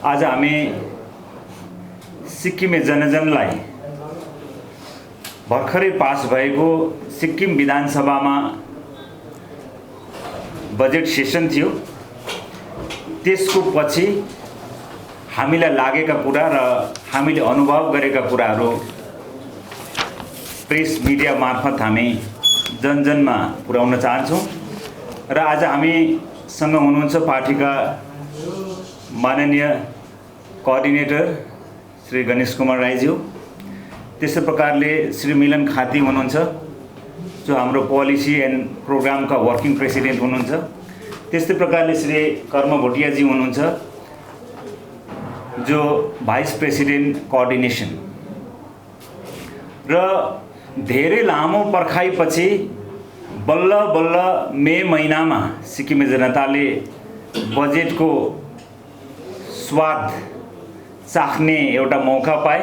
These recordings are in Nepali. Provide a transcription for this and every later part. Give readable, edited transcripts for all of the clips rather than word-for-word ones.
आज हामी सिक्किमे जनजनलाई भर्खरै पास भएको सिक्किम विधानसभामा बजेट सेसन थियो। त्यसको पछि हामीलाई लागेका कुरा र हामीले अनुभव गरेका कुराहरू प्रेस मिडिया मार्फत हामी जनजनमा पुर्याउन चाहन्छौँ। र आज हामीसँग हुनुहुन्छ पार्टीका माननीय कोअर्डिनेटर श्री गणेश कुमार राईज्यू, त्यस्तै प्रकारले श्री मिलन खाती हुनुहुन्छ जो हाम्रो पोलिसी एन्ड प्रोग्रामका वर्किङ प्रेसिडेन्ट हुनुहुन्छ, त्यस्तै प्रकारले श्री कर्म भोटियाजी हुनुहुन्छ जो भाइस प्रेसिडेन्ट कोअर्डिनेसन। र धेरै लामो पर्खाइपछि बल्ल बल्ल मे महिनामा सिक्किमे जनताले बजेटको स्वाद चाख्ने एउटा मौका पाए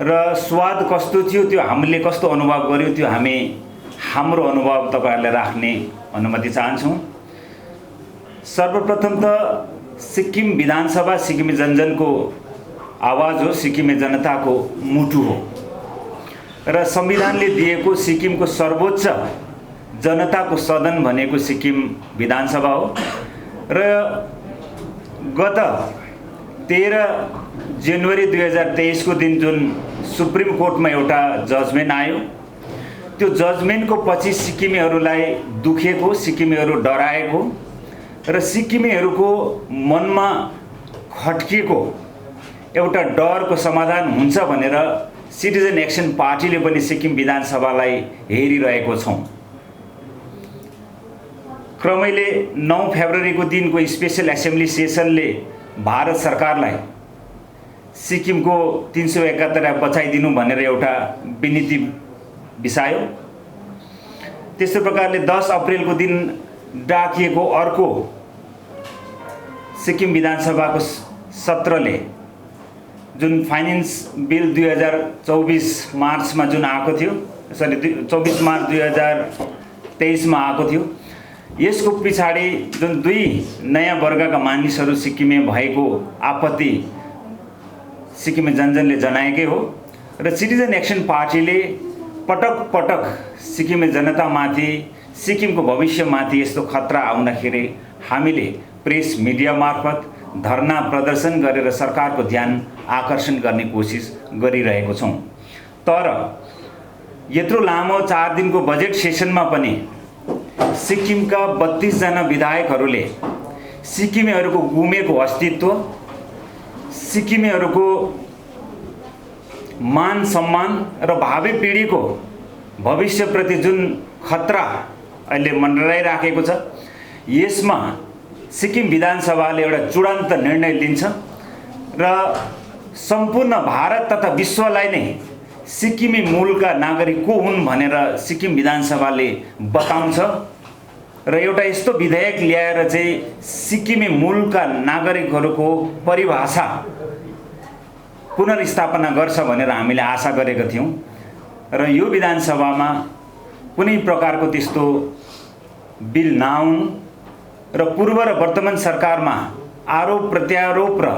र स्वाद कस्तो थियो त्यो हामीले कस्तो अनुभव गर्यौं त्यो हाम्रो अनुभव तपाईहरुलाई राख्ने अनुमति चाहन्छौं। सर्वप्रथम त सिक्किम विधानसभा सिक्किमे जनजनको आवाज हो, सिक्किमे जनताको मुटु हो र संविधानले दिएको सिक्किमको सर्वोच्च जनताको सदन भनेको सिक्किम विधानसभा हो। र गत 13 जनवरी 2023 को दिन जुन सुप्रिम कोर्टमा एउटा जजमेन्ट आयो, त्यो जजमेन्टको पछि सिक्किमेहरूलाई दुखेको, सिक्किमेहरू डराएको र सिक्किमेहरूको मनमा खट्किएको एउटा डरको समाधान हुन्छ भनेर सिटिजन एक्सन पार्टीले पनि सिक्किम विधानसभालाई हेरिरहेको छौं। क्रमैले 9 फेब्रुअरीको दिनको स्पेशल एसेम्ब्ली सेसनले भारत सरकारलाई सिक्किमको 371 बचाइदिनु भनेर एउटा विनती बिसायो। त्यस्तै प्रकारले 10 अप्रिलको दिन डाकिएको अर्को सिक्किम विधानसभाको सत्रले जुन फाइनेन्स बिल 2024 मार्चमा जुन आएको थियो, 24 मार्च 2023 मा आएको थियो, यसको पछाडी जुन दुई नयाँ वर्गका मानिसहरू सिक्किमे भएको आपत्ति सिक्किमे जनजनले जनाएकै हो र सिटिजन एक्सन पार्टीले पटक पटक सिक्किमे जनतामाथि, सिक्किमको भविष्यमाथि यस्तो खतरा आउँदाखेरि हामीले प्रेस मिडिया मार्फत धरना प्रदर्शन गरेर सरकारको ध्यान आकर्षण गर्ने कोसिस गरिरहेको छौं। तर यत्रो लामो 4 दिनको बजेट सेसनमा पनि सिक्किमका 32 जना विधायकहरूले सिक्किमेहरूको गुमेको अस्तित्व, सिक्किमेहरूको मान सम्मान र भावी पिढीको भविष्यप्रति जुन खतरा अहिले मन्डराइराखेको छ, यसमा सिक्किम विधानसभाले एउटा चूडान्त निर्णय लिन्छ र सम्पूर्ण भारत तथा विश्वलाई नै सिक्किमे मूलका नागरिक को हुन् भनेर सिक्किम विधानसभाले बताउँछ र एउटा यस्तो विधेयक ल्याएर चाहिँ सिक्किमे मूलका नागरिकहरूको परिभाषा पुनर्स्थापना गर्छ भनेर हामीले आशा गरेका थियौं। र यो विधानसभामा कुनै प्रकारको त्यस्तो बिल नआउनु र पूर्व र वर्तमान सरकारमा आरोप प्रत्यारोप र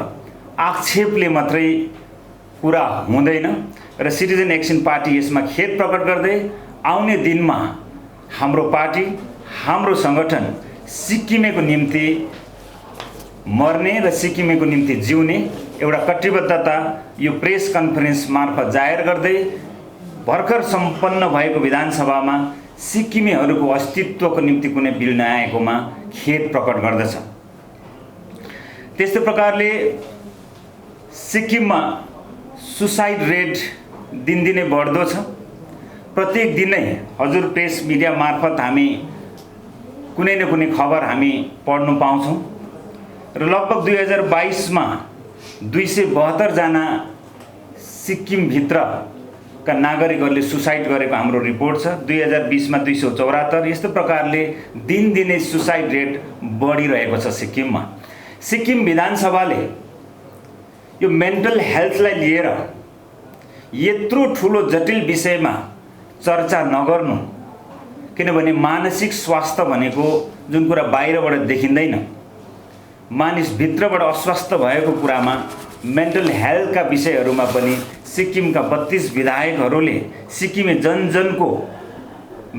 आक्षेपले मात्रै कुरा हुँदैन र सिटिजन एक्सन पार्टी यसमा खेद प्रकट गर्दै आउने दिनमा हाम्रो पार्टी, हाम्रो संगठन सिक्किमेको निम्ति मर्ने र सिक्किमेको निम्ति जिउने एउटा कटिबद्धता यो प्रेस कन्फरेन्स मार्फत जाहेर गर्दै भर्खर सम्पन्न भएको विधानसभामा सिक्किमेहरूको अस्तित्वको निम्ति कुनै बिल नआएकोमा खेद प्रकट गर्दछ। त्यस्तै प्रकारले सिक्किममा सुसाइड रेट दिनदिनै बढ्दो छ। प्रत्येक दिन नै हजुर प्रेस मिडिया मार्फत हामी कुनै न कुनै खबर हामी पढ्न पाउँछौं र लगभग 2022 मा 272 जना सिक्किम भित्रका नागरिकहरूले सुसाइड गरेको हाम्रो रिपोर्ट छ। 2020 मा 274। यस्तो प्रकारले दिनदिनै सुसाइड रेट बढिरहेको छ सिक्किममा। सिक्किम विधानसभाले यो मेन्टल हेल्थलाई लिएर यत्रो ठूलो जटिल विषयमा चर्चा नगर्नु, किनभने मानसिक स्वास्थ्य भनेको जुन कुरा बाहिरबाट देखिँदैन, मानिस भित्रबाट अस्वस्थ भएको कुरामा मेन्टल हेल्थका विषयहरूमा पनि सिक्किमका 32 विधायकहरूले सिक्किमे जनजनको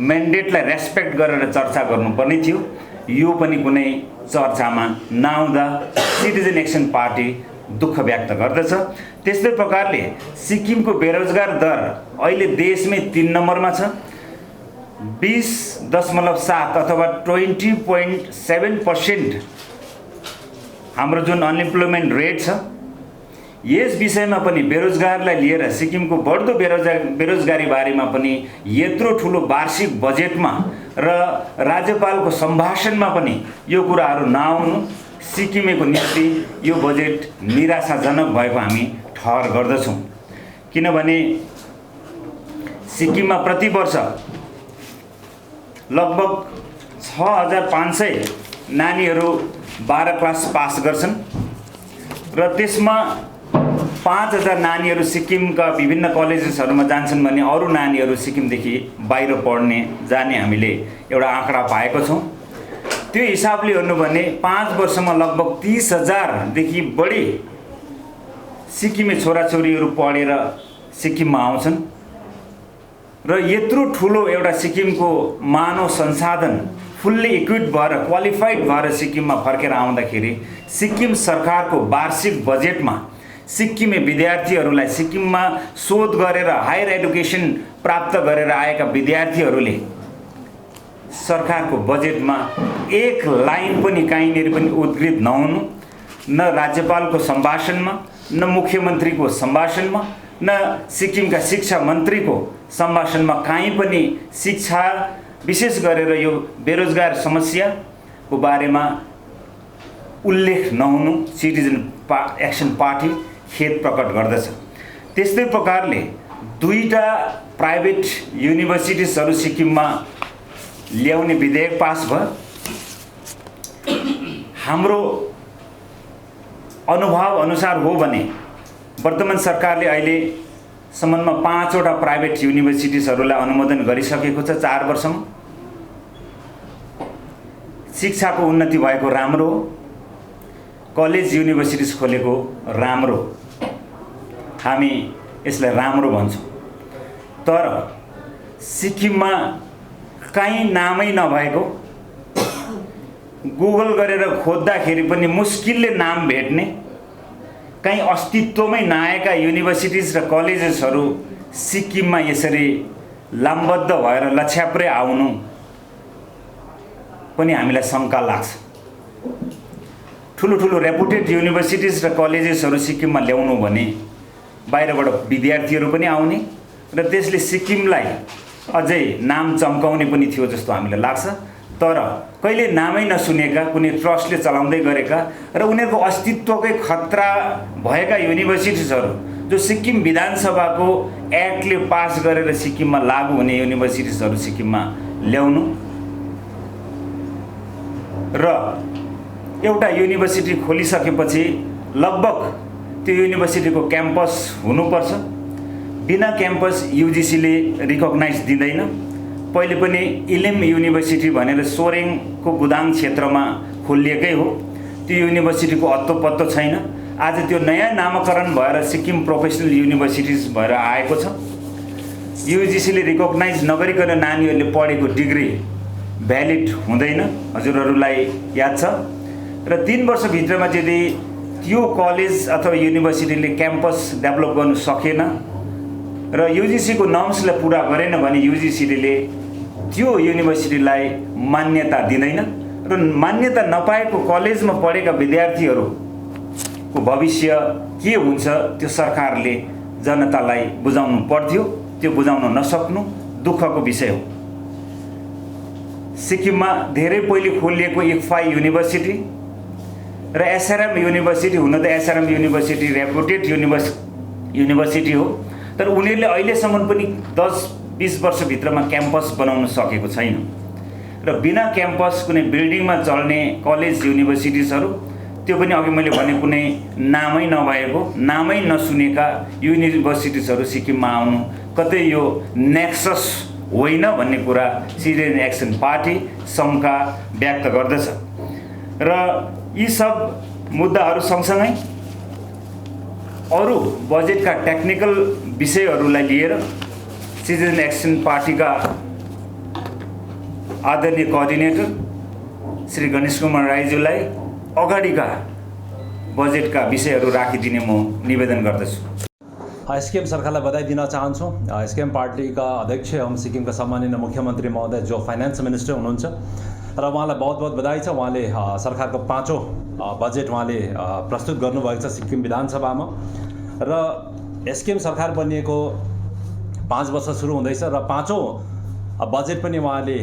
म्यान्डेटलाई रेस्पेक्ट गरेर चर्चा गर्नुपर्ने थियो। यो पनि कुनै चर्चामा नआउँदा सिटिजन एक्सन पार्टी दुःख व्यक्त गर्दछ। त्यस्तै प्रकारले सिक्किमको बेरोजगार दर अहिले देशमै 3 नम्बरमा छ। 20.7 अथवा 20.7% हाम्रो जुन अनइम्प्लोइमेन्ट रेट छ, यस विषयमा पनि बेरोजगारलाई लिएर सिक्किमको बढ्दो बेरोजगारी बारेमा पनि यत्रो ठुलो वार्षिक बजेटमा र राज्यपालको सम्भाषणमा पनि यो कुराहरू नआउनु सिक्किमेको निम्ति यो बजेट निराशाजनक भएको हामी ठहर गर्दछौँ। किनभने सिक्किममा प्रति वर्ष लगभग 6500 नानीहरू 12 क्लास पास गर्छन् र त्यसमा 5000 नानीहरू सिक्किमका विभिन्न कलेजेसहरूमा जान्छन् भने अरू नानीहरू सिक्किमदेखि बाहिर पढ्ने जाने हामीले एउटा आँकडा पाएको छौँ। त्यो हिसाबले हेर्नु भने 5 वर्षमा लगभग 30,000 देखि बढी सिक्किमे छोराछोरीहरू पढेर सिक्किममा आउँछन् र यत्रो ठुलो एउटा सिक्किमको मानव संसाधन फुल्ली इक्विप्ड भएर क्वालिफाइड भएर सिक्किममा फर्केर आउँदाखेरि सिक्किम सरकारको वार्षिक बजेटमा सिक्किमे विद्यार्थीहरूलाई सिक्किममा शोध गरेर हायर एडुकेसन प्राप्त गरेर आएका विद्यार्थीहरूले सरकारको बजेटमा एक लाइन पनि कहीँनिर पनि उद्धृत नहुनु, न राज्यपालको सम्भाषणमा, न मुख्यमन्त्रीको सम्भाषणमा, न सिक्किमका शिक्षा मन्त्रीको सम्भाषणमा कहीँ पनि शिक्षा विशेष गरेर यो बेरोजगार समस्याको बारेमा उल्लेख नहुनु सिटिजन एक्सन पार्टी खेद प्रकट गर्दछ। त्यस्तै प्रकारले 2टा प्राइभेट युनिभर्सिटिजहरू सिक्किममा ल्याउने विधेयक पास भयो। हाम्रो अनुभव अनुसार हो भने वर्तमान सरकारले अहिलेसम्ममा 5वटा प्राइभेट युनिभर्सिटिजहरूलाई अनुमोदन गरिसकेको छ 4 वर्षमा। शिक्षाको उन्नति भएको राम्रो हो, कलेज युनिभर्सिटिज खोलेको राम्रो, हामी यसलाई राम्रो भन्छौँ। तर सिक्किममा कहीँ नामै नभएको, गुगल गरेर खोज्दाखेरि पनि मुस्किलले नाम भेट्ने, कहीँ अस्तित्वमै नआएका युनिभर्सिटिज र कलेजेसहरू सिक्किममा यसरी लामबद्ध भएर लछ्याप्रै आउनु पनि हामीलाई शङ्का लाग्छ। ठुलो ठुलो रेपुटेड युनिभर्सिटिज र कलेजेसहरू सिक्किममा ल्याउनु भने बाहिरबाट विद्यार्थीहरू पनि आउने र त्यसले सिक्किमलाई अझै नाम चम्काउने पनि थियो जस्तो हामीलाई लाग्छ। तर कहिले नामै नसुनेका कुनै ट्रस्टले चलाउँदै गरेका र उनीहरूको अस्तित्वकै खतरा भएका युनिभर्सिटिजहरू जो सिक्किम विधानसभाको एक्टले पास गरेर सिक्किममा लागू हुने युनिभर्सिटिजहरू सिक्किममा ल्याउनु र एउटा युनिभर्सिटी खोलिसकेपछि लगभग त्यो युनिभर्सिटीको क्याम्पस हुनुपर्छ। बिना क्याम्पस युजिसीले रिकग्नाइज दिँदैन। पहिले पनि इलेम युनिभर्सिटी भनेर सोरेङको गुदाङ क्षेत्रमा खोलिएकै हो, त्यो युनिभर्सिटीको अत्तो छैन। आज त्यो नयाँ नामकरण भएर सिक्किम प्रोफेसनल युनिभर्सिटिज भएर आएको छ। युजिसीले रिकग्नाइज नगरिकन नानीहरूले पढेको डिग्री भ्यालिड हुँदैन, हजुरहरूलाई याद छ। र 3 वर्षभित्रमा यदि त्यो कलेज अथवा युनिभर्सिटीले क्याम्पस डेभलप गर्नु सकेन र युजिसीको नर्म्सलाई पुरा गरेन भने युजिसीले त्यो युनिभर्सिटीलाई मान्यता दिँदैन र मान्यता नपाएको कलेजमा पढेका विद्यार्थीहरूको भविष्य के हुन्छ त्यो सरकारले जनतालाई बुझाउनु पर्थ्यो। त्यो बुझाउन नसक्नु दुःखको विषय हो। सिक्किममा धेरै पहिले खोलिएको इक्फाई युनिभर्सिटी र एसआरएम युनिभर्सिटी, हुन त एसआरएम युनिभर्सिटी रेपुटेड युनिभर्सिटी हो, तर उनीहरूले अहिलेसम्म पनि 10-20 वर्षभित्रमा क्याम्पस बनाउन सकेको छैन र बिना क्याम्पस कुनै बिल्डिङमा चल्ने कलेज युनिभर्सिटिजहरू, त्यो पनि अघि मैले भने कुनै नामै नभएको, नामै नसुनेका युनिभर्सिटिजहरू सिक्किममा आउनु कतै यो नेक्सस होइन भन्ने कुरा सिटिजन एक्सन पार्टी शङ्का व्यक्त गर्दछ। र यी सब मुद्दाहरू सँगसँगै अरू बजेटका टेक्निकल विषयहरूलाई लिएर सिटिजन एक्सन पार्टीका आदरणीय कोअर्डिनेटर श्री गणेश कुमार राईज्यूलाई अगाडिका बजेटका विषयहरू राखिदिने म निवेदन गर्दछु। एसकेएम सरकारलाई बधाई दिन चाहन्छौँ। एसकेएम पार्टीका अध्यक्ष एवं सिक्किमका सम्माननीय मुख्यमन्त्री महोदय जो फाइनेन्स मिनिस्टर हुनुहुन्छ र उहाँलाई बहुत बहुत बधाई छ। उहाँले सरकारको 5औं बजेट उहाँले प्रस्तुत गर्नुभएको छ सिक्किम विधानसभामा र एसकेएम सरकार बनिएको 5 वर्ष सुरु हुँदैछ र 5औं बजेट पनि उहाँले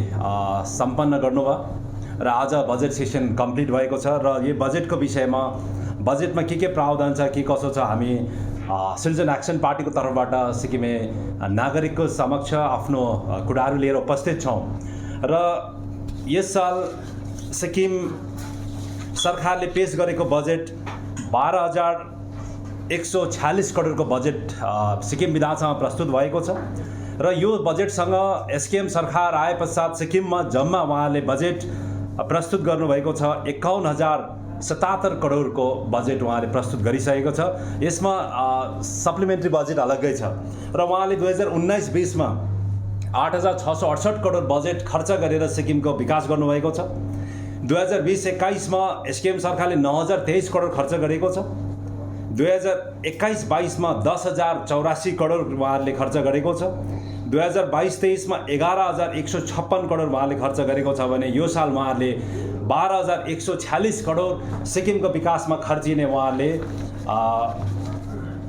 सम्पन्न गर्नुभयो र आज बजेट सेसन कम्प्लिट भएको छ र यो बजेटको विषयमा बजेटमा के प्रावधान छ के कसो छ हामी सिटिजन एक्सन पार्टीको तर्फबाट सिक्किमे नागरिकको समक्ष आफ्नो कुराहरू लिएर उपस्थित छौँ र यस साल सिक्किम सरकारले पेश गरेको बजेट 12,146 करोडको बजेट सिक्किम विधानसभामा प्रस्तुत भएको छ र यो बजेटसँग एसकेएम सरकार आए पश्चात सिक्किममा जम्मा उहाँले बजेट प्रस्तुत गर्नुभएको छ 51,077 करोडको बजेट उहाँले प्रस्तुत गरिसकेको छ। यसमा सप्लिमेन्ट्री बजेट अलग्गै छ र उहाँले 2019-20 मा 8,668 करोड बजेट खर्च गरेर सिक्किमको विकास गर्नुभएको छ। 2020-21 मा एसकेएम सरकारले 9,023 करोड खर्च गरेको छ। 2021-22 मा 10,084 करोड उहाँले खर्च गरेको छ। 2022-23 मा 11,156 करोड उहाँले खर्च गरेको छ भने यो साल उहाँले 12,146 करोड सिक्किमको विकासमा खर्चिने उहाँले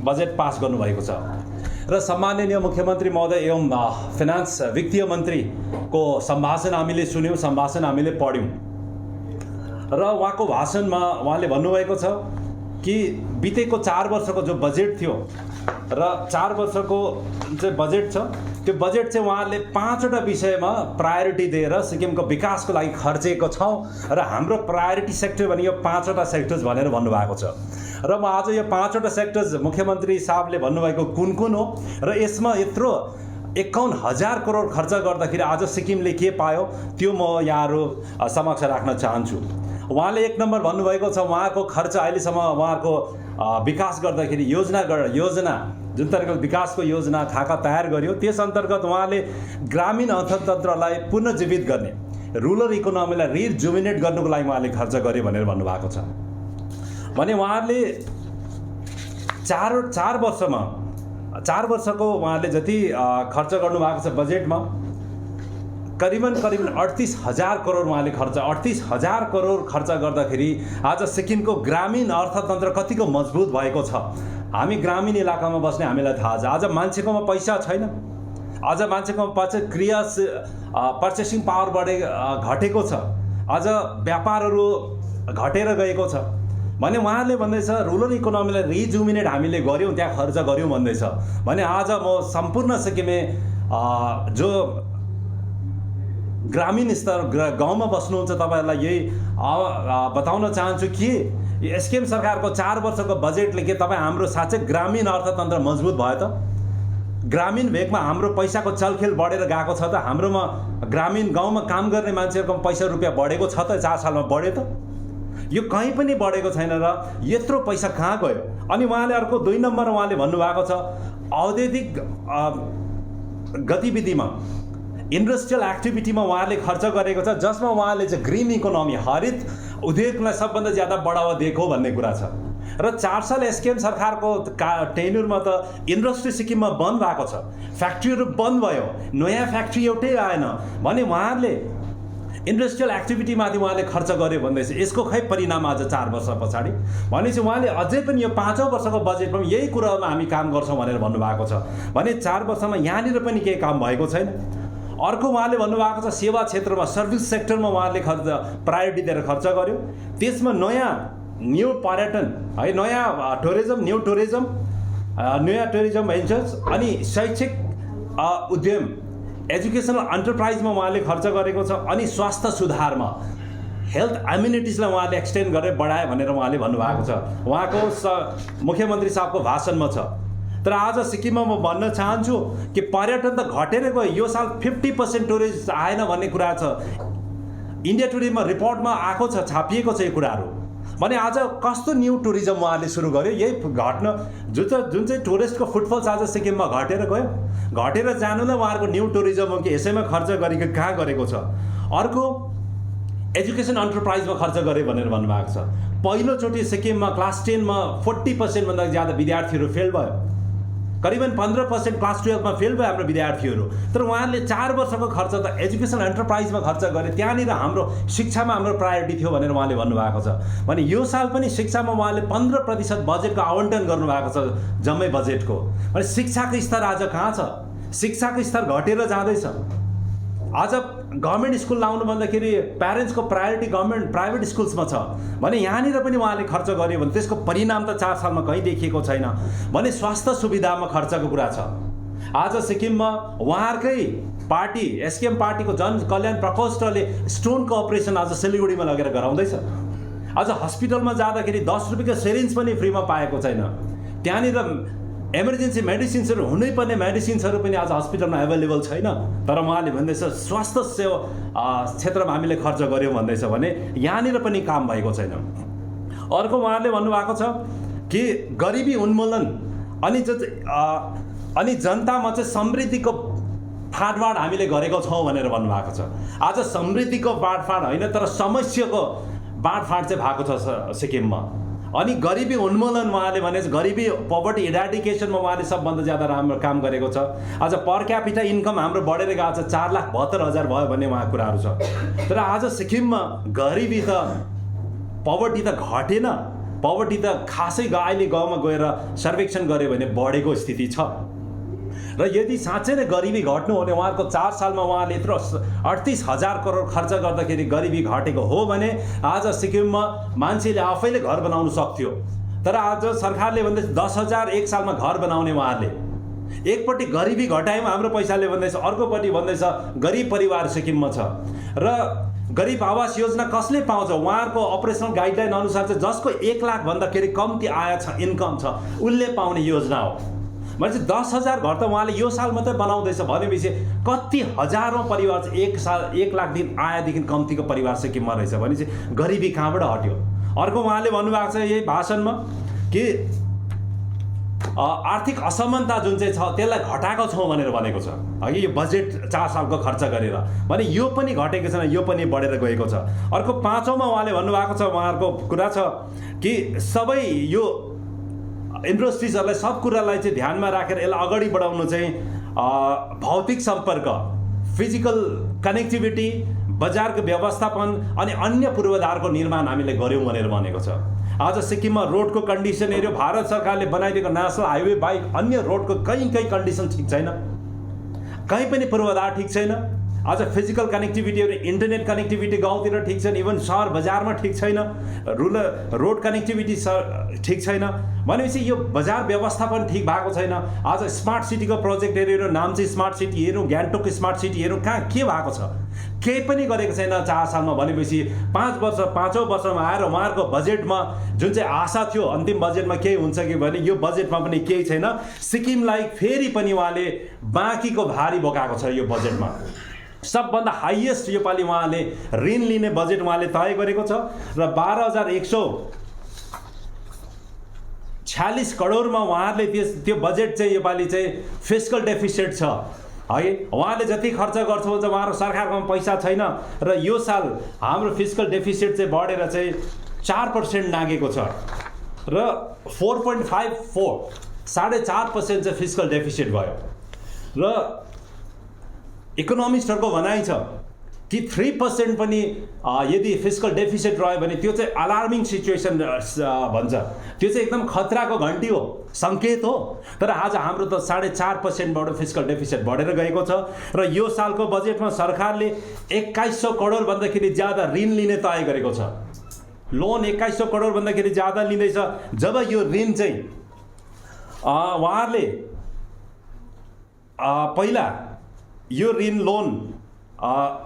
बजेट पास गर्नुभएको छ र सम्माननीय मुख्यमन्त्री महोदय एवं फाइनान्स वित्तीय मन्त्रीको सम्भाषण हामीले सुन्यौँ, सम्भाषण हामीले पढ्यौँ र उहाँको भाषणमा उहाँले भन्नुभएको छ कि बितेको 4 वर्षको जो बजेट थियो र 4 वर्षको चाहिँ बजेट छ त्यो बजेट चाहिँ उहाँले 5वटा विषयमा प्रायोरिटी दिएर सिक्किमको विकासको लागि खर्चेको छौँ र हाम्रो प्रायोरिटी सेक्टर भने यो 5वटा सेक्टर्स भनेर भन्नुभएको छ र म आज यो 5वटा सेक्टर्स मुख्यमन्त्री साहबले भन्नुभएको कुन हो र यसमा यत्रो 51,000 करोड खर्च गर्दाखेरि आज सिक्किमले के पायो त्यो म यहाँहरू समक्ष राख्न चाहन्छु। उहाँले 1 नम्बर भन्नुभएको छ उहाँको खर्च अहिलेसम्म उहाँको विकास गर्दाखेरि योजना जुन तरिकाले विकासको योजना खाका तयार गर्यो त्यस अन्तर्गत उहाँले ग्रामीण अर्थतन्त्रलाई पुनर्जीवित गर्ने रुरल इकोनोमीलाई रिजुमिनेट गर्नुको लागि उहाँले खर्च गर्यो भनेर भन्नुभएको छ भने उहाँले 4 वर्षको उहाँले जति खर्च गर्नुभएको छ बजेटमा करिबन 38,000 करोड उहाँले 38,000 करोड खर्च गर्दाखेरि आज सिक्किमको ग्रामीण अर्थतन्त्र कतिको मजबुत भएको छ। हामी ग्रामीण इलाकामा बस्ने हामीलाई थाहा छ। आज मान्छेकोमा पैसा छैन, आज मान्छेकोमा पर्चेसिङ पावर घटेको छ, आज व्यापारहरू घटेर गएको छ भने उहाँले भन्दैछ रुरल इकोनोमीलाई रिजुमिनेट हामीले गऱ्यौँ, त्यहाँ खर्च गऱ्यौँ भन्दैछ भने आज म सम्पूर्ण सिक्किमे जो ग्रामीण स्तर गाउँमा बस्नुहुन्छ तपाईँहरूलाई यही बताउन चाहन्छु कि एसकेएम सरकारको 4 वर्षको बजेटले के तपाईँ हाम्रो साँच्चै ग्रामीण अर्थतन्त्र मजबुत भयो त? ग्रामीण भेगमा हाम्रो पैसाको चलखेल बढेर गएको छ त? हाम्रोमा ग्रामीण गाउँमा काम गर्ने मान्छेहरूको पैसा रुपियाँ बढेको छ त? 4 सालमा बढ्यो त? यो कहीँ पनि बढेको छैन र यत्रो पैसा कहाँ गयो? अनि उहाँले अर्को 2 नम्बर उहाँले भन्नुभएको छ औद्योगिक गतिविधिमा इन्डस्ट्रियल एक्टिभिटीमा उहाँले खर्च गरेको छ जसमा उहाँले चाहिँ ग्रिन इकोनोमी हरित उद्योगलाई सबभन्दा ज्यादा बढावा दिएको भन्ने कुरा छ र 4 साल एसकेएम सरकारको टेन्युरमा त इन्डस्ट्री सिक्किममा बन्द भएको छ, फ्याक्ट्रीहरू बन्द भयो, नयाँ फ्याक्ट्री एउटै आएन भने उहाँहरूले इन्डस्ट्रियल एक्टिभिटीमाथि उहाँले खर्च गर्यो भन्दैछ। यसको खै परिणाम आज 4 वर्ष पछाडि भनेपछि उहाँले अझै पनि यो 5औं वर्षको बजेटमा यही कुरामा हामी काम गर्छौँ भनेर भन्नुभएको छ भने 4 वर्षमा यहाँनिर पनि केही काम भएको छैन। अर्को उहाँले भन्नुभएको छ सेवा क्षेत्रमा सर्भिस सेक्टरमा उहाँले प्रायोरिटी दिएर खर्च गर्यो, त्यसमा न्यू पर्यटन है, नयाँ टुरिज्म भेन्चर्स अनि शैक्षिक उद्यम एजुकेसनल एन्टरप्राइजमा उहाँले खर्च गरेको छ अनि स्वास्थ्य सुधारमा हेल्थ एम्युनिटिजलाई उहाँले एक्सटेन्ड गरेर बढाए भनेर उहाँले भन्नुभएको छ उहाँको मुख्यमन्त्री साहबको भाषणमा छ। तर आज सिक्किममा म भन्न चाहन्छु कि पर्यटन त घटेर गयो, यो साल 50% टुरिस्ट आएन भन्ने कुरा छ। इन्डिया टुरिज्ममा रिपोर्टमा आएको छ, छापिएको छ यो कुराहरू। भने आज कस्तो न्यू टुरिज्म उहाँले सुरु गर्यो यही घट्न जुन चाहिँ टुरिस्टको फुटफल्स आज सिक्किममा घटेर गयो घटेर जानुलाई उहाँहरूको न्यू टुरिज्म हो कि यसैमा खर्च गरेको कहाँ गरेको छ अर्को एजुकेसन एन्टरप्राइजमा खर्च गरे भनेर भन्नुभएको छ पहिलोचोटि सिक्किममा क्लास 10मा 40% भन्दा ज्यादा विद्यार्थीहरू फेल भयो करिबन 15% क्लास 12मा फेल भयो हाम्रो विद्यार्थीहरू तर उहाँले 4 वर्षको खर्च त एजुकेसन एन्टरप्राइजमा खर्च गरे त्यहाँनिर हाम्रो शिक्षामा हाम्रो प्रायोरिटी थियो भनेर उहाँले भन्नुभएको छ भने यो साल पनि शिक्षामा उहाँले 15% बजेटको आवन्टन गर्नुभएको छ जम्मै बजेटको भने शिक्षाको स्तर आज कहाँ छ शिक्षाको स्तर घटेर जाँदैछ आज गभर्मेन्ट स्कुल लाउनु भन्दाखेरि प्यारेन्ट्सको प्रायोरिटी गभर्मेन्ट प्राइभेट स्कुल्समा छ भने यहाँनिर पनि उहाँले खर्च गर्यो भने त्यसको परिणाम त 4 सालमा कहीँ देखिएको छैन भने स्वास्थ्य सुविधामा खर्चको कुरा छ आज सिक्किममा उहाँहरूकै पार्टी एसकेएम पार्टीको जन कल्याण प्रकोष्ठले स्टोनको अपरेसन आज सिलगढीमा लगेर गराउँदैछ आज हस्पिटलमा जाँदाखेरि 10 रुपियाँको सिरिन्ज पनि फ्रीमा पाएको छैन त्यहाँनिर इमर्जेन्सी मेडिसिन्सहरू हुनैपर्ने मेडिसिन्सहरू पनि आज हस्पिटलमा एभाइलेबल छैन तर उहाँले भन्दैछ स्वास्थ्य सेवा क्षेत्रमा हामीले खर्च गऱ्यौँ भन्दैछ भने यहाँनिर पनि काम भएको छैन अर्को उहाँले भन्नुभएको छ कि गरिबी उन्मूलन अनि जनतामा चाहिँ समृद्धिको फाँडफाँड हामीले गरेको छौँ भनेर भन्नुभएको छ आज समृद्धिको बाँडफाँड होइन तर समस्याको बाँडफाँड चाहिँ भएको छ सिक्किममा अनि गरिबी उन्मूलन उहाँले भने गरिबी पोभर्टी इराडिकेसनमा उहाँले सबभन्दा ज्यादा राम्रो काम गरेको छ आज पर क्यापिटा इन्कम हाम्रो बढेर गएको छ 4,72,000 भयो भन्ने उहाँको कुराहरू छ तर आज सिक्किममा गरिबी त पोभर्टी त घटेन पोभर्टी त खासै अहिले गाउँमा गएर सर्वेक्षण गऱ्यो भने बढेको स्थिति छ र यदि साँच्चै नै गरिबी घट्नु हो भने उहाँहरूको 4 सालमा उहाँले यत्रो 38,000 करोड खर्च गर्दाखेरि गरिबी घटेको हो भने आज सिक्किममा मान्छेले आफैले घर बनाउन सक्थ्यो तर आज सरकारले भन्दैछ 10,000 एक सालमा घर बनाउने उहाँहरूले एकपट्टि गरिबी घटायौँ हाम्रो पैसाले भन्दैछ अर्कोपट्टि भन्दैछ गरिब परिवार सिक्किममा छ र गरिब आवास योजना कसले पाउँछ उहाँहरूको अपरेसनल गाइडलाइन अनुसार चाहिँ जसको 1 लाख भन्दाखेरि कम्ती आय छ इन्कम छ उसले पाउने योजना हो भने चाहिँ 10,000 घर त उहाँले यो साल मात्रै बनाउँदैछ भनेपछि कति हजारौँ परिवार चाहिँ 1 लाखदेखि आयदेखि कम्तीको परिवार सिक्किममा रहेछ भने चाहिँ गरिबी कहाँबाट हट्यो अर्को उहाँले भन्नुभएको छ यही भाषणमा कि आर्थिक असमानता जुन चाहिँ छ त्यसलाई घटाएको छौँ भनेर भनेको छ अघि यो बजेट 4 सालको खर्च गरेर भने यो पनि घटेको छैन यो पनि बढेर गएको छ अर्को पाँचौँमा उहाँले भन्नुभएको छ उहाँहरूको कुरा छ कि सबै यो इन्डस्ट्रिजहरूलाई सब कुरालाई चाहिँ ध्यानमा राखेर यसलाई अगाडि बढाउनु चाहिँ भौतिक सम्पर्क फिजिकल कनेक्टिभिटी बजारको व्यवस्थापन अनि अन्य पूर्वाधारको निर्माण हामीले गऱ्यौँ भनेर भनेको छ आज सिक्किममा रोडको कन्डिसन हेऱ्यो भारत सरकारले बनाइदिएको नेसनल हाइवे बाहेक अन्य रोडको कहीँ कन्डिसन ठिक छैन कहीँ पनि पूर्वाधार ठिक छैन आज फिजिकल कनेक्टिभिटी इन्टरनेट कनेक्टिभिटी गाउँतिर ठिक छैन इभन सहर बजारमा ठिक छैन रुरल रोड कनेक्टिभिटी ठिक छैन भनेपछि यो बजार व्यवस्थापन ठिक भएको छैन आज स्मार्ट सिटीको प्रोजेक्ट हेऱ्यो नाम्ची स्मार्ट सिटी हेरौँ गान्तोक स्मार्ट सिटी हेरौँ कहाँ के भएको छ केही पनि गरेको छैन 4 सालमा भनेपछि 5औँ वर्षमा आएर उहाँहरूको बजेटमा जुन चाहिँ आशा थियो अन्तिम बजेटमा केही हुन्छ कि भने यो बजेटमा पनि केही छैन सिक्किमलाई फेरि पनि उहाँले बाँकीको भारी बोकाएको छ यो बजेटमा सबभन्दा हाइएस्ट योपालि उहाँले ऋण लिने बजेट उहाँले तय गरेको छ र 12,146 करोडमा उहाँहरूले त्यो बजेट चाहिँ योपालि चाहिँ फिस्कल डेफिसिट छ है उहाँले जति खर्च गर्छ हुन्छ उहाँहरूको सरकारकोमा पैसा छैन र यो साल हाम्रो फिस्कल डेफिसिट चाहिँ बढेर चाहिँ 4% नागेको छ र 4.54 4.5% चाहिँ फिस्कल डेफिसिट भयो र इकोनोमिस्टहरूको भनाइ छ कि 3% पनि यदि फिस्कल डेफिसिट रह्यो भने त्यो चाहिँ अलार्मिङ सिचुएसन भन्छ त्यो चाहिँ एकदम खतराको घन्टी हो सङ्केत हो तर आज हाम्रो त 4.5%बाट फिस्कल डेफिसिट बढेर गएको छ र यो सालको बजेटमा सरकारले 2100 करोड भन्दाखेरि ज्यादा ऋण लिने तय गरेको छ लोन 2100 करोड भन्दाखेरि ज्यादा लिँदैछ जब यो ऋण चाहिँ उहाँहरूले पहिला यो ऋण लोन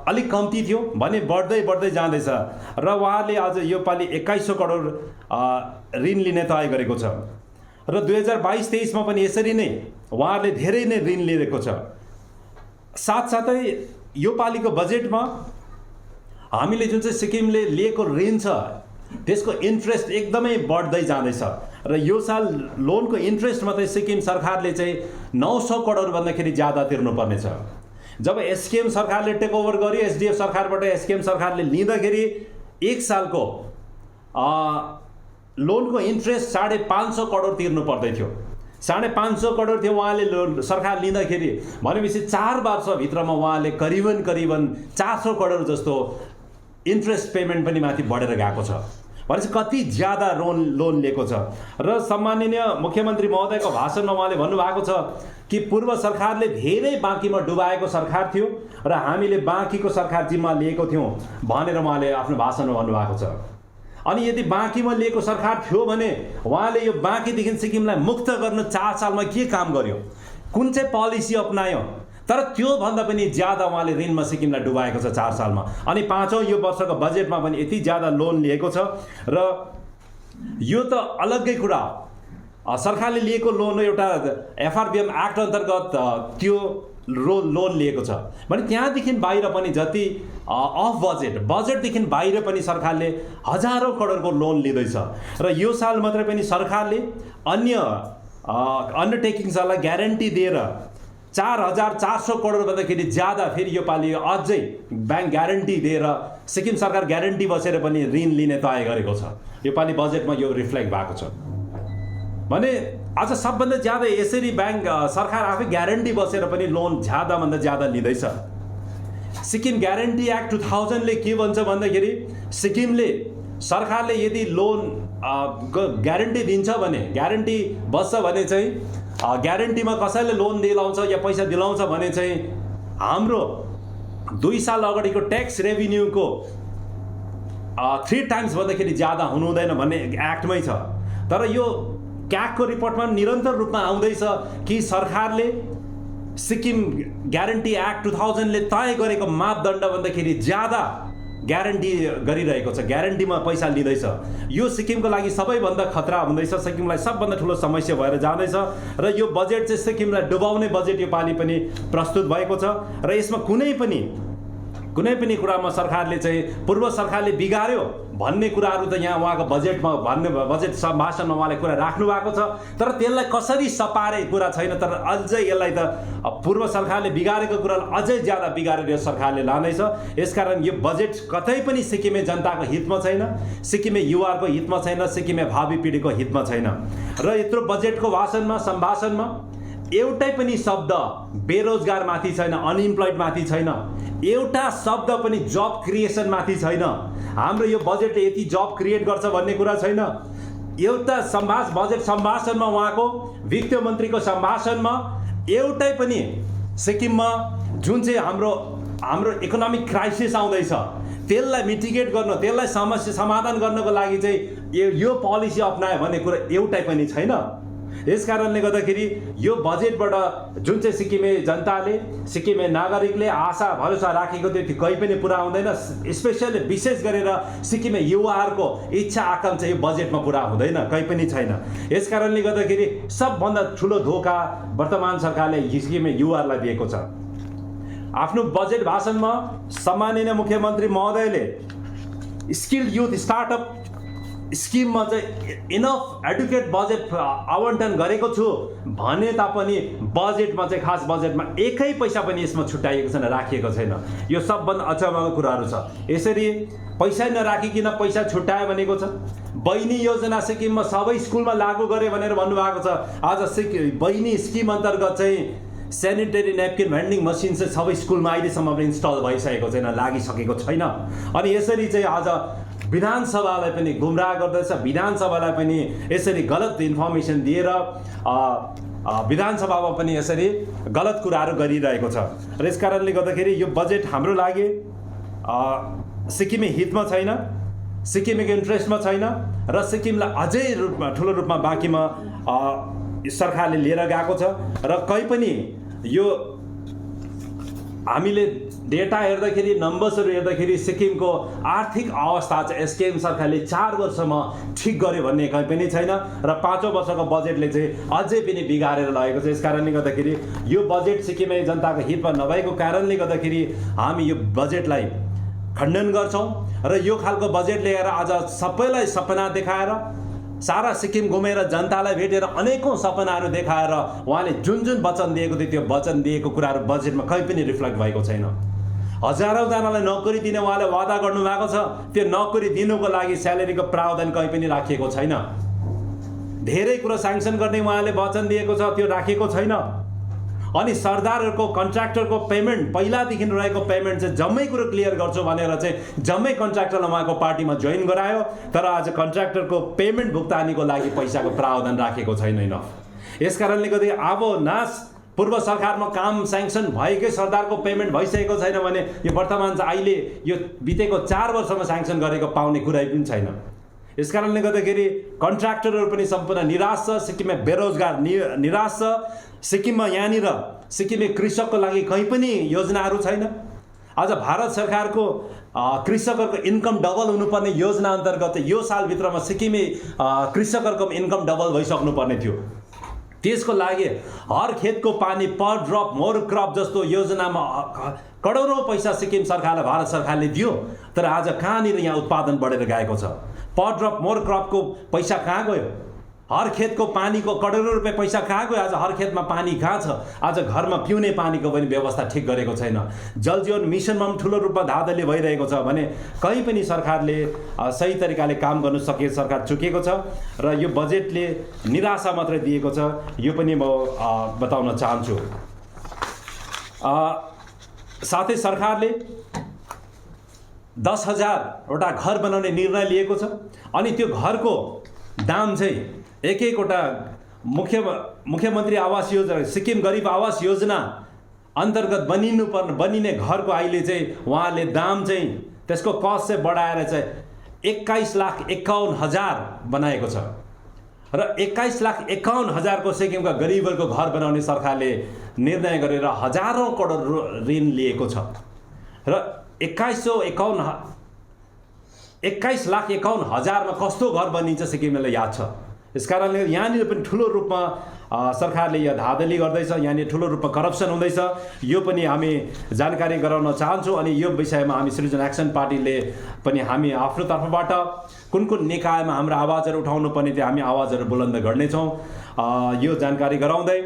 अलिक कम्ती थियो भने बढ्दै जाँदैछ र उहाँले आज यो पालि 2100 करोड ऋण लिने तय गरेको छ र 2022-23 मा पनि यसरी नै उहाँहरूले धेरै नै ऋण लिएको छ साथसाथै यो पालिको बजेटमा हामीले जुन चाहिँ सिक्किमले लिएको ऋण छ त्यसको इन्ट्रेस्ट एकदमै बढ्दै जाँदैछ र यो साल लोनको इन्ट्रेस्ट मात्रै सिक्किम सरकारले चाहिँ 900 करोड भन्दाखेरि ज्यादा तिर्नुपर्नेछ। जब एसकेएम सरकारले टेक ओभर गर्यो, एसडिएफ सरकारबाट एसकेएम सरकारले लिँदाखेरि एक सालको लोनको इन्ट्रेस्ट 550 करोड तिर्नु पर्दै थियो। 550 करोड थियो उहाँले सरकार लिँदाखेरि, भनेपछि 4 वर्षभित्रमा उहाँले करिबन 400 करोड जस्तो इन्ट्रेस्ट पेमेन्ट पनि माथि बढेर गएको छ। भनेपछि कति ज्यादा लोन लिएको छ। र सम्माननीय मुख्यमन्त्री महोदयको भाषणमा उहाँले भन्नुभएको छ कि पूर्व सरकारले धेरै बाँकीमा डुबाएको सरकार थियो र हामीले बाँकीको सरकार जिम्मा लिएको थियौँ भनेर उहाँले आफ्नो भाषणमा भन्नुभएको छ। अनि यदि बाँकीमा लिएको सरकार थियो भने उहाँले यो बाँकीदेखि सिक्किमलाई मुक्त गर्न 4 सालमा के काम गर्यो, कुन चाहिँ पोलिसी अपनायो, तर त्योभन्दा पनि ज्यादा उहाँले ऋणमा सिक्किमलाई डुबाएको छ 4 सालमा। अनि 5औं यो वर्षको बजेटमा पनि यति ज्यादा लोन लिएको छ र यो त अलग्गै कुरा हो। सरकारले लिएको लोन एउटा एफआरबिएम एक्ट अन्तर्गत त्यो लोन लिएको छ भने त्यहाँदेखि बाहिर पनि जति अफ बजेटदेखि बाहिर पनि सरकारले हजारौं करोडको लोन लिँदैछ। र यो साल मात्रै पनि सरकारले अन्य अन्डरटेकिङ्सहरूलाई ग्यारेन्टी दिएर 4400 करोड भन्दाखेरि ज्यादा फेरि यो पालि अझै ब्याङ्क ग्यारेन्टी दिएर सिक्किम सरकार ग्यारेन्टी बसेर पनि ऋण लिने तय गरेको छ। यो पालि बजेटमा यो रिफ्लेक्ट भएको छ भने आज सबभन्दा ज्यादा यसरी ब्याङ्क सरकार आफै ग्यारेन्टी बसेर पनि लोन ज्यादाभन्दा ज्यादा लिँदैछ। सिक्किम ग्यारेन्टी एक्ट 2000 ले के भन्छ भन्दाखेरि सिक्किमले सरकारले यदि लोन ग्यारेन्टी दिन्छ भने, ग्यारेन्टी बस्छ भने चाहिँ ग्यारेन्टीमा कसैले लोन दिलाउँछ या पैसा दिलाउँछ भने चाहिँ हाम्रो 2 साल अगाडिको ट्याक्स रेभिन्यूको 3 टाइम्स भन्दाखेरि ज्यादा हुनु हुँदैन भन्ने एक्टमै छ। तर यो क्यागको रिपोर्टमा निरन्तर रूपमा आउँदैछ कि सरकारले सिक्किम ग्यारेन्टी एक्ट 2000 ले तय गरेको मापदण्ड भन्दाखेरि ज्यादा ग्यारेन्टी गरिरहेको छ, ग्यारेन्टीमा पैसा लिँदैछ। यो सिक्किमको लागि सबैभन्दा खतरा हुँदैछ, सिक्किमलाई सबभन्दा ठुलो समस्या भएर जाँदैछ र यो बजेट चाहिँ सिक्किमलाई डुबाउने बजेट यो पालि पनि प्रस्तुत भएको छ। र यसमा कुनै पनि कुरामा सरकारले चाहिँ पूर्व सरकारले बिगार्यो भन्ने कुराहरू त यहाँ उहाँको बजेटमा बजेट भाषणमा उहाँले कुरा राख्नु भएको छ, तर त्यसलाई कसरी सपारे कुरा छैन। तर अझै यसलाई त पूर्व सरकारले बिगारेको कुरालाई अझै ज्यादा बिगारेर यो सरकारले लाँदैछ। यसकारण यो बजेट कतै पनि सिक्किमे जनताको हितमा छैन, सिक्किमे युवाको हितमा छैन, सिक्किमे भावी पिँढीको हितमा छैन। र यत्रो बजेटको भाषणमा सम्भाषणमा एउटै पनि शब्द बेरोजगार माथि छैन, अनइम्प्लोइड माथि छैन, एउटा शब्द पनि जब क्रिएसन माथि छैन। हाम्रो यो बजेटले यति जब क्रिएट गर्छ भन्ने कुरा छैन। एउटा बजेट सम्भाषणमा उहाँको वित्त मन्त्रीको सम्भाषणमा एउटै पनि सिक्किममा जुन चाहिँ हाम्रो इकोनोमिक क्राइसिस आउँदैछ त्यसलाई मिटिगेट गर्न, त्यसलाई समस्या समाधान गर्नको लागि चाहिँ यो पोलिसी अपनायो भन्ने कुरा एउटै पनि छैन। यसकारणले गर्दाखेरि यो बजेटबाट जुन चाहिँ सिक्किमे जनताले, सिक्किमे नागरिकले आशा भरोसा राखेको थियो त्यो कहीँ पनि पुरा हुँदैन। स्पेसली विशेष गरेर सिक्किमे युवाहरूको इच्छा आकाङ्क्षा यो बजेटमा पुरा हुँदैन, कहीँ पनि छैन। यसकारणले गर्दाखेरि सबभन्दा ठुलो धोका वर्तमान सरकारले सिक्किमे युवाहरूलाई दिएको छ। आफ्नो बजेट भाषणमा सम्माननीय मुख्यमन्त्री महोदयले स्किल युथ स्टार्टअप स्किममा चाहिँ इनफ एडुकेट बजेट आवन्टन गरेको छु भने तापनि बजेटमा चाहिँ खास बजेटमा एकै पैसा पनि यसमा छुट्याइएको छैन, राखिएको छैन। यो सबभन्दा अचम्मको कुराहरू छ। यसरी पैसा नराखिकन पैसा छुट्यायो भनेको छ। बहिनी योजना सिक्किममा सबै स्कुलमा लागू गरे भनेर भन्नुभएको छ। आज बहिनी स्किम अन्तर्गत चाहिँ सेनिटरी न्यापकिन भेन्डिङ मसिन चाहिँ सबै स्कुलमा अहिलेसम्म पनि इन्स्टल भइसकेको छैन, लागिसकेको छैन। अनि यसरी चाहिँ आज विधानसभालाई पनि गुमराह गर्दैछ, विधानसभालाई पनि यसरी गलत इन्फर्मेसन दिएर विधानसभामा पनि यसरी गलत कुराहरू गरिरहेको छ। र यस कारणले गर्दाखेरि यो बजेट हाम्रो लागि सिक्किमे हितमा छैन, सिक्किमेको इन्ट्रेस्टमा छैन र सिक्किमलाई अझै ठुलो रूपमा बाँकीमा सरकारले लिएर गएको छ। र कहीँ पनि यो हामीले डेटा हेर्दाखेरि, नम्बर्सहरू हेर्दाखेरि सिक्किमको आर्थिक अवस्था चाहिँ एसकेएम सरकारले 4 वर्षमा ठिक गर्यो भन्ने कहीँ पनि छैन र 5औं वर्षको बजेटले चाहिँ अझै पनि बिगारेर लगेको छ। यस कारणले गर्दाखेरि यो बजेट सिक्किमे जनताको हितमा नभएको कारणले गर्दाखेरि हामी यो बजेटलाई खण्डन गर्छौँ र यो खालको बजेट लिएर आज सबैलाई सपना देखाएर सारा सिक्किम घुमेर जनतालाई भेटेर अनेकौं सपनाहरू देखाएर उहाँले जुन जुन वचन दिएको थियो त्यो वचन दिएको कुराहरू बजेटमा कहीँ पनि रिफ्लेक्ट भएको छैन। हजारौंजनालाई नोकरी दिने उहाँले वादा गर्नुभएको छ, त्यो नोकरी दिनुको लागि स्यालेरीको प्रावधान कहीँ पनि राखिएको छैन। धेरै कुरा स्याङ्सन गर्ने उहाँले वचन दिएको छ, त्यो राखेको छैन। अनि सरदारहरूको कन्ट्र्याक्टरको पेमेन्ट पहिलादेखि रहेको पेमेन्ट चाहिँ जम्मै कुरो क्लियर गर्छु भनेर चाहिँ जम्मै कन्ट्र्याक्टरलाई उहाँको पार्टीमा जोइन गरायो, तर आज कन्ट्र्याक्टरको पेमेन्ट भुक्तानीको लागि पैसाको प्रावधान राखेको छैन। यस कारणले गर्दा अब नास पूर्व सरकारमा काम स्याङ्सन भएकै सरदारको पेमेन्ट भइसकेको छैन भने यो वर्तमान चाहिँ अहिले यो बितेको 4 वर्षमा स्याङ्सन गरेको पाउने कुरै पनि छैन। यस कारणले गर्दाखेरि कन्ट्र्याक्टरहरू पनि सम्पूर्ण निराश छ, सिक्किममा बेरोजगार निराश छ, सिक्किममा यहाँनिर सिक्किमे कृषकको लागि कहीँ पनि योजनाहरू छैन। आज भारत सरकारको कृषकहरूको इन्कम डबल हुनुपर्ने योजना अन्तर्गत यो सालभित्रमा सिक्किमे कृषकहरूको इन्कम डबल भइसक्नुपर्ने थियो। त्यसको लागि हर खेतको पानी पर ड्रप मोर क्रप जस्तो योजनामा करोडौं पैसा सिक्किम सरकारले भारत सरकारले दियो, तर आज कहाँनिर यहाँ उत्पादन बढेर गएको छ? पर ड्रप मोर क्रपको पैसा कहाँ गयो? हर खेतको पानीको करोडौं रुपियाँ पैसा कहाँ गयो? आज हर खेतमा पानी कहाँ छ? आज घरमा पिउने पानीको पनि व्यवस्था ठिक गरेको छैन। जल जीवन मिसनमा पनि ठुलो रूपमा धाँधली भइरहेको छ भने कहीँ पनि सरकारले सही तरिकाले काम गर्नु सके सरकार चुकेको छ र यो बजेटले निराशा मात्रै दिएको छ, यो पनि म बताउन चाहन्छु। साथै सरकारले 10,000 वटा घर बनाउने निर्णय लिएको छ अनि त्यो घरको दाम चाहिँ एक-एकवटा मुख्यमन्त्री आवास योजना, सिक्किम गरिब आवास योजना अन्तर्गत बनिने घरको अहिले चाहिँ उहाँले दाम चाहिँ त्यसको कस्ट चाहिँ बढाएर चाहिँ 21,51,000 बनाएको छ र 21,51,000 को सिक्किमका गरिबहरूको घर बनाउने सरकारले निर्णय गरेर हजारौं करोड ऋण लिएको छ र 21,51,000 मा कस्तो घर बनिन्छ सिक्किमलाई याद छ। यसकारणले यहाँनिर पनि ठुलो रूपमा सरकारले यहाँ धाँधली गर्दैछ, यहाँनिर ठुलो रूपमा करप्सन हुँदैछ, यो पनि हामी जानकारी गराउन चाहन्छौँ। अनि यो विषयमा हामी सिटिजन एक्सन पार्टीले पनि हामी आफ्नो तर्फबाट कुन कुन निकायमा हाम्रो आवाजहरू उठाउनु पर्ने त्यो हामी आवाजहरू बुलन्द गर्नेछौँ, यो जानकारी गराउँदै।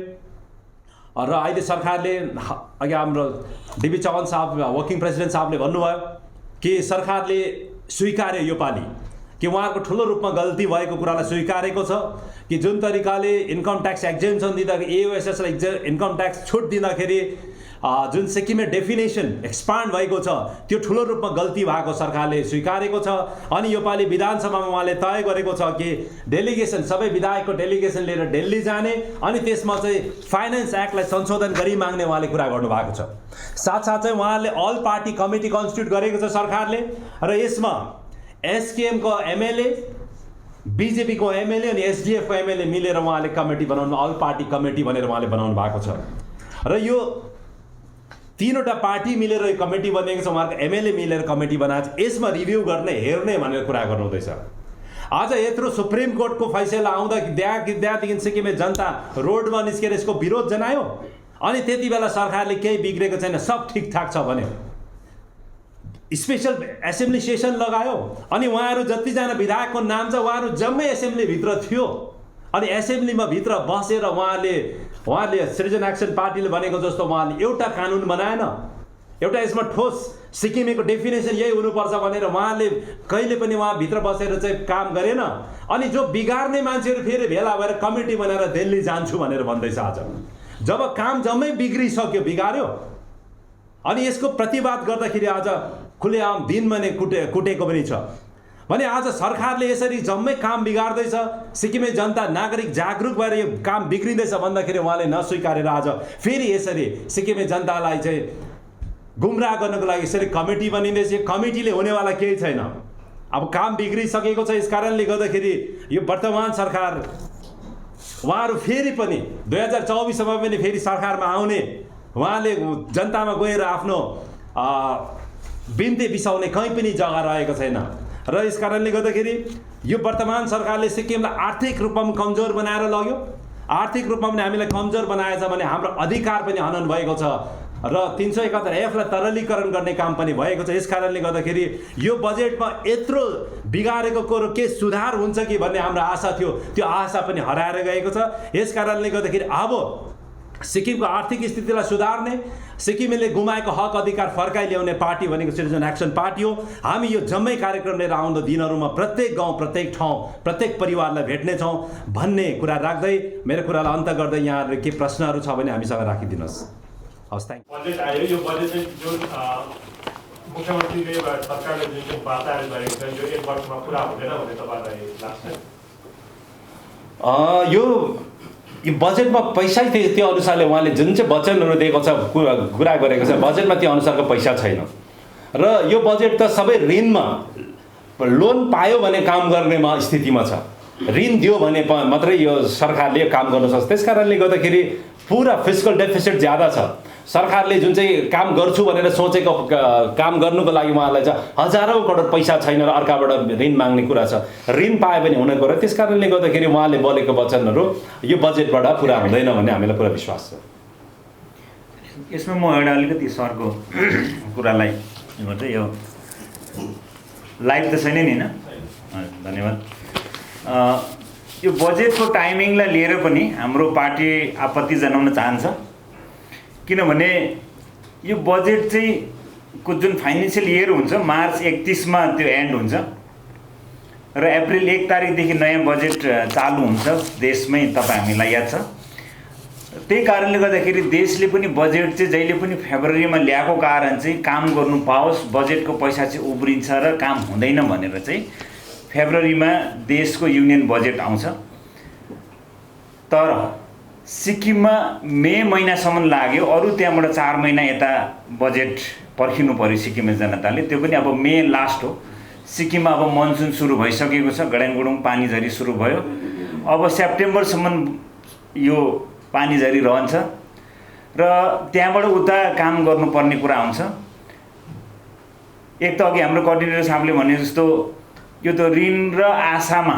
र अहिले सरकारले अघि हाम्रो डीबी चौहान साहब वर्किङ प्रेसिडेन्ट साहबले भन्नुभयो कि सरकारले स्वीकार्यो यो पालि कि उहाँको ठुलो रूपमा गल्ती भएको कुरालाई स्वीकारेको छ कि जुन तरिकाले इन्कम ट्याक्स एक्जेम्सन दिँदाखेरि एओएसएसलाई इन्कम ट्याक्स छुट दिँदाखेरि जुन सिक्किमे डेफिनेसन एक्सपान्ड भएको छ त्यो ठुलो रूपमा गल्ती भएको सरकारले स्वीकारेको छ। अनि यो पालि विधानसभामा उहाँले तय गरेको छ कि डेलिगेसन सबै विधायकको डेलिगेसन लिएर दिल्ली जाने अनि त्यसमा चाहिँ फाइनेन्स एक्टलाई संशोधन गरी माग्ने उहाँले कुरा गर्नुभएको छ। साथसाथै उहाँले अल पार्टी कमिटी कन्स्टिट्युट गरेको छ सरकारले र यसमा एसकेएम को एमएलए, बीजेपी को एमएलए अनि एसडीएफ को एमएलए मिलेर उहाँले कमिटी बनाउनु, अल पार्टी कमिटी भनेर उहाँले बनाउनु भएको छ र यो तीनवटा पार्टी मिलेर यो कमिटी बनेको छ, उहाँहरूको एमएलए मिलेर कमिटी बनाएको छ। यसमा रिभ्यू गर्ने हेर्ने भनेर कुरा गर्नुहुँदैछ। आज यत्रो सुप्रिम कोर्टको फैसला आउँदा त्यहाँदेखि सिक्किमे जनता रोडमा निस्केर यसको विरोध जनायो अनि त्यति बेला सरकारले केही बिग्रेको छैन, सब ठिकठाक छ भन्यो, स्पेशल एसेम्ब्ली सेसन लगायो अनि उहाँहरू जतिजना विधायकको नाम छ उहाँहरू जम्मै एसेम्ब्लीभित्र थियो अनि एसेम्ब्लीमा भित्र बसेर उहाँले सिटिजन एक्सन पार्टीले भनेको जस्तो उहाँले एउटा कानुन बनाएन, एउटा यसमा ठोस सिक्किमेको डेफिनेसन यही हुनुपर्छ भनेर उहाँले कहिले पनि वहाँ भित्र बसेर चाहिँ काम गरेन। अनि जो बिगार्ने मान्छेहरू फेरि भेला भएर कमिटी बनाएर दिल्ली जान्छु भनेर भन्दैछ। आज जब काम जम्मै बिग्रिसक्यो, बिगार्यो अनि यसको प्रतिवाद गर्दाखेरि आज खुलेआम दिनमा नै कुटेको पनि छ भने आज सरकारले यसरी जम्मै काम बिगार्दैछ, सिक्किमे जनता नागरिक जागरुक भएर यो काम बिग्रिँदैछ भन्दाखेरि उहाँले नस्वीकारेर आज फेरि यसरी सिक्किमे जनतालाई चाहिँ गुमराह गर्नको लागि यसरी कमिटी बनिँदैछ। कमिटीले हुनेवाला केही छैन, अब काम बिग्रिसकेको छ। यस कारणले गर्दाखेरि यो वर्तमान सरकार उहाँहरू फेरि पनि 2024 पनि फेरि सरकारमा आउने, उहाँले जनतामा गएर आफ्नो बिन्ती बिसाउने कहीँ पनि जग्गा रहेको छैन र यस कारणले गर्दाखेरि यो वर्तमान सरकारले सिक्किमलाई आर्थिक रूपमा पनि कमजोर बनाएर लग्यो। आर्थिक रूपमा पनि हामीलाई कमजोर बनाएछ भने हाम्रो अधिकार पनि हनन भएको छ। र 371 Fलाई तरलीकरण गर्ने काम पनि भएको छ। यस कारणले गर्दाखेरि यो बजेटमा यत्रो बिगारेको कुरो के सुधार हुन्छ कि भन्ने हाम्रो आशा थियो, त्यो आशा पनि हराएर गएको छ। यस कारणले गर्दाखेरि अब सिक्किमको आर्थिक स्थितिलाई सुधार्ने, सिक्किमेले गुमाएको हक अधिकार फर्काइ ल्याउने पार्टी भनेको सिटिजन एक्सन पार्टी हो। हामी यो जम्मै कार्यक्रम लिएर आउँदो दिनहरूमा प्रत्येक गाउँ, प्रत्येक ठाउँ, प्रत्येक परिवारलाई भेट्नेछौँ भन्ने कुरा राख्दै मेरो कुरालाई अन्त गर्दै यहाँहरूले के प्रश्नहरू छ भने हामीसँग राखिदिनुहोस्। हस्, थ्याङ्क यू। बजेट आयो, यो बजेट जुन मुख्यमन्त्रीले सरकारले जुन वार्ताहरू गरेको छ यो 1 वर्षमा पुरा हुँदैन भन्ने तपाईँलाई लाग्छ? यो बजेटमा पैसै त्यो अनुसारले उहाँले जुन चाहिँ वचनहरू दिएको छ, कुरा गरेको छ, बजेटमा त्यो अनुसारको पैसा छैन। र यो बजेट त सबै ऋणमा, लोन पायो भने काम गर्नेमा स्थितिमा छ, ऋण दियो भने मात्रै यो सरकारले काम गर्न सक्छ। त्यस कारणले गर्दाखेरि पुरा फिस्कल डेफिसिट ज्यादा छ। सरकारले जुन चाहिँ काम गर्छु भनेर सोचेको काम गर्नुको लागि उहाँलाई चाहिँ हजारौँ करोड पैसा छैन र अर्काबाट ऋण माग्ने कुरा छ। ऋण पायो भने हुने कुरा। त्यस कारणले गर्दाखेरि उहाँले बोलेको वचनहरू यो बजेटबाट पुरा हुँदैन भन्ने हामीलाई पुरा विश्वास छ। यसमा म एउटा अलिकति सरको कुरालाई गर्दै, यो लाइभ त छैन नि, होइन? धन्यवाद। यो बजेटको टाइमिङलाई लिएर पनि हाम्रो पार्टी आपत्ति जनाउन चाहन्छ, किनभने यो बजेट चाहिँ को जुन फाइनेन्सियल इयर हुन्छ मार्च 31मा त्यो एन्ड हुन्छ र अप्रिल 1 तारिकदेखि नयाँ बजेट चालु हुन्छ देशमै, तपाईँ हामीलाई याद छ। त्यही कारणले गर्दाखेरि देशले पनि बजेट चाहिँ जहिले पनि फेब्रुअरीमा ल्याएको कारण चाहिँ काम गर्नु पाओस्, बजेटको पैसा चाहिँ उब्रिन्छ र काम हुँदैन भनेर चाहिँ फेब्रुअरीमा देशको युनियन बजेट आउँछ। तर सिक्किममा मे महिनासम्म लाग्यो, अरू त्यहाँबाट 4 महिना यता बजेट पर्खिनु पर्यो सिक्किमे जनताले। त्यो पनि अब मे लास्ट हो। सिक्किममा अब मनसुन सुरु भइसकेको छ, गडाङगुडुङ पानीझरी सुरु भयो। अब सेप्टेम्बरसम्म यो पानीझरी रहन्छ र त्यहाँबाट उता काम गर्नुपर्ने कुरा आउँछ। एक त अघि हाम्रो कोअर्डिनेटर साहबले भने जस्तो यो त ऋण र आशामा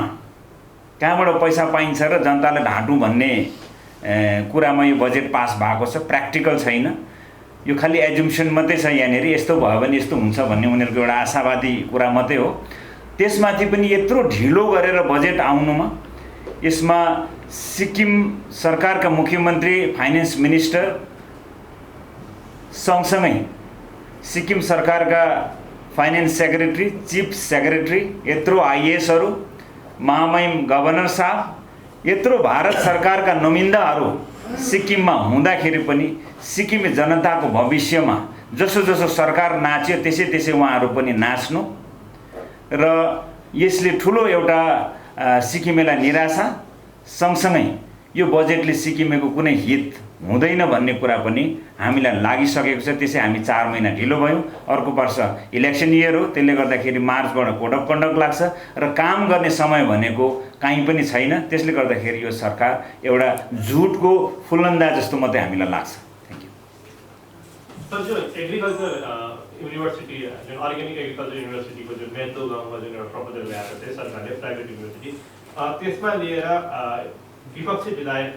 कहाँबाट पैसा पाइन्छ र जनतालाई ढाँटौँ भन्ने कुरामा यो बजेट पास भएको छ, प्र्याक्टिकल छैन। यो खालि एजुम्सन मात्रै छ यहाँनिर, यस्तो भयो भने यस्तो हुन्छ भन्ने उनीहरूको एउटा आशावादी कुरा मात्रै हो। त्यसमाथि पनि यत्रो ढिलो गरेर बजेट आउनुमा यसमा सिक्किम सरकारका मुख्यमन्त्री, फाइनेन्स मिनिस्टर सँगसँगै सिक्किम सरकारका फाइनेन्स सेक्रेटरी, चिफ सेक्रेटरी, यत्रो आइएएसहरू, महामहिम गभर्नर साहब, यत्रो भारत सरकारका नुमिन्दाहरू सिक्किममा हुँदाखेरि पनि सिक्किमे जनताको भविष्यमा जसो जसो सरकार नाच्यो त्यसै त्यसै उहाँहरू पनि नाच्नु र यसले ठुलो एउटा सिक्किमेलाई निराशा, सँगसँगै यो बजेटले सिक्किमेको कुनै हित हुँदैन भन्ने कुरा पनि हामीलाई लागिसकेको छ। त्यसै हामी 4 महिना ढिलो भयौँ। अर्को वर्ष इलेक्सन इयर हो, त्यसले गर्दाखेरि मार्चबाट कोड अफ कन्डक्ट लाग्छ र काम गर्ने समय भनेको कहीँ पनि छैन। त्यसले गर्दाखेरि यो सरकार एउटा झुटको फुलन्दा जस्तो मात्रै हामीलाई लाग्छ। Thank you. सर, जो एग्रिकल्चर युनिभर्सिटी जुन अर्ग्यानिक एग्रिकल्चर युनिभर्सिटीको जुन मेलतो गाउँमा जुन एउटा प्रपोजल ल्याएको थियो सरकारले, प्राइभेट युनिभर्सिटी, त्यसमा लिएर विपक्षी विधायक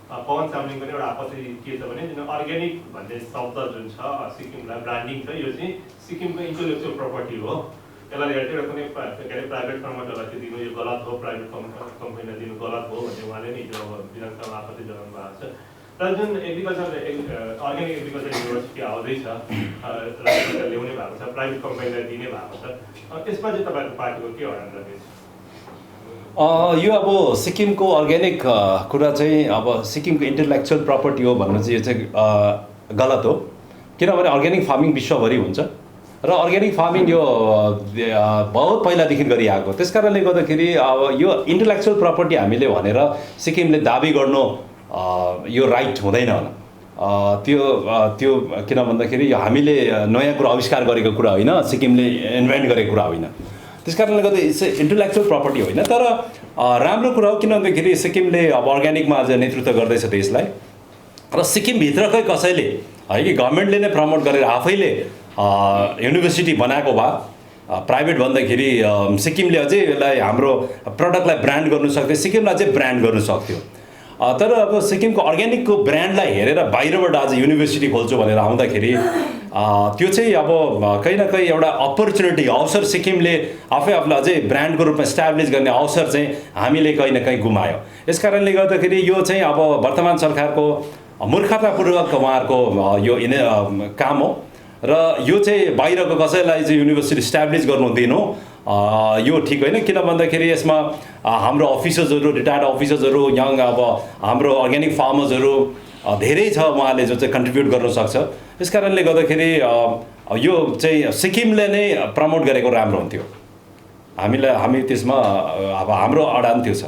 पवन चामलिङको एउटा आपत्ति के छ भने जुन अर्ग्यानिक भन्ने शब्द जुन छ सिक्किमलाई ब्रान्डिङ छ, यो चाहिँ सिक्किमको इन्टेलेक्चुअल प्रपर्टी हो। यसलाई लिएर चाहिँ कुनै के अरे प्राइभेट फर्महरूलाई चाहिँ दिनु यो गलत हो, प्राइभेट कम्पनीलाई दिनु गलत हो भन्ने उहाँले नि हिजो विधानसभामा आपत्ति जनाउनु भएको छ। र जुन अर्ग्यानिक एग्रिकल्चर युनिभर्सिटी आउँदैछ, ल्याउने भएको छ, प्राइभेट कम्पनीलाई दिने भएको छ, त्यसमा चाहिँ तपाईँको पार्टीको के अडान रहेछ? यो अब सिक्किमको अर्ग्यानिक कुरा चाहिँ अब सिक्किमको इन्टेलेक्चुअल प्रपर्टी हो भन्नु चाहिँ यो चाहिँ गलत हो। किनभने अर्ग्यानिक फार्मिङ विश्वभरि हुन्छ र अर्ग्यानिक फार्मिङ यो बहुत पहिलादेखि गरिआएको। त्यस कारणले गर्दाखेरि अब यो इन्टेलेक्चुअल प्रपर्टी हामीले भनेर सिक्किमले दाबी गर्नु यो राइट हुँदैन होला। त्यो किन भन्दाखेरि यो हामीले नयाँ कुरा आविष्कार गरेको कुरा होइन, सिक्किमले इन्भेन्ट गरेको कुरा होइन। त्यस कारणले गर्दा इन्टेलेक्चुअल प्रपर्टी होइन। तर राम्रो कुरा हो, किन भन्दाखेरि सिक्किमले अब अर्ग्यानिकमा आज नेतृत्व गर्दैछ देशलाई र सिक्किमभित्रकै कसैले है कि गभर्मेन्टले नै प्रमोट गरेर आफैले युनिभर्सिटी बनाएको भए प्राइभेट भन्दाखेरि सिक्किमले अझै यसलाई हाम्रो प्रडक्टलाई ब्रान्ड गर्नु सक्थ्यो, सिक्किमलाई अझै ब्रान्ड गर्नु सक्थ्यो। तर अब सिक्किमको अर्ग्यानिकको ब्रान्डलाई हेरेर बाहिरबाट आज युनिभर्सिटी खोल्छु भनेर आउँदाखेरि त्यो चाहिँ अब कहीँ न कहीँ एउटा अपर्च्युनिटी अवसर सिक्किमले आफै आफूलाई अझै ब्रान्डको रूपमा इस्टाब्लिस गर्ने अवसर चाहिँ हामीले कहीँ न कहीँ गुमायो। यस कारणले गर्दाखेरि यो चाहिँ अब वर्तमान सरकारको मूर्खतापूर्वक उहाँहरूको यो काम हो र यो चाहिँ बाहिरको कसैलाई चाहिँ युनिभर्सिटी इस्टाब्लिस गर्नु दिनु यो ठिक होइन। किन भन्दाखेरि यसमा हाम्रो अफिसर्सहरू रिटायर्ड अफिसर्सहरू यङ अब हाम्रो अर्ग्यानिक फार्मर्सहरू धेरै छ उहाँले जो चाहिँ कन्ट्रिब्युट गर्न सक्छ। यस कारणले गर्दाखेरि यो चाहिँ सिक्किमले नै प्रमोट गरेको राम्रो हुन्थ्यो। हामी त्यसमा अब हाम्रो अडान त्यो छ।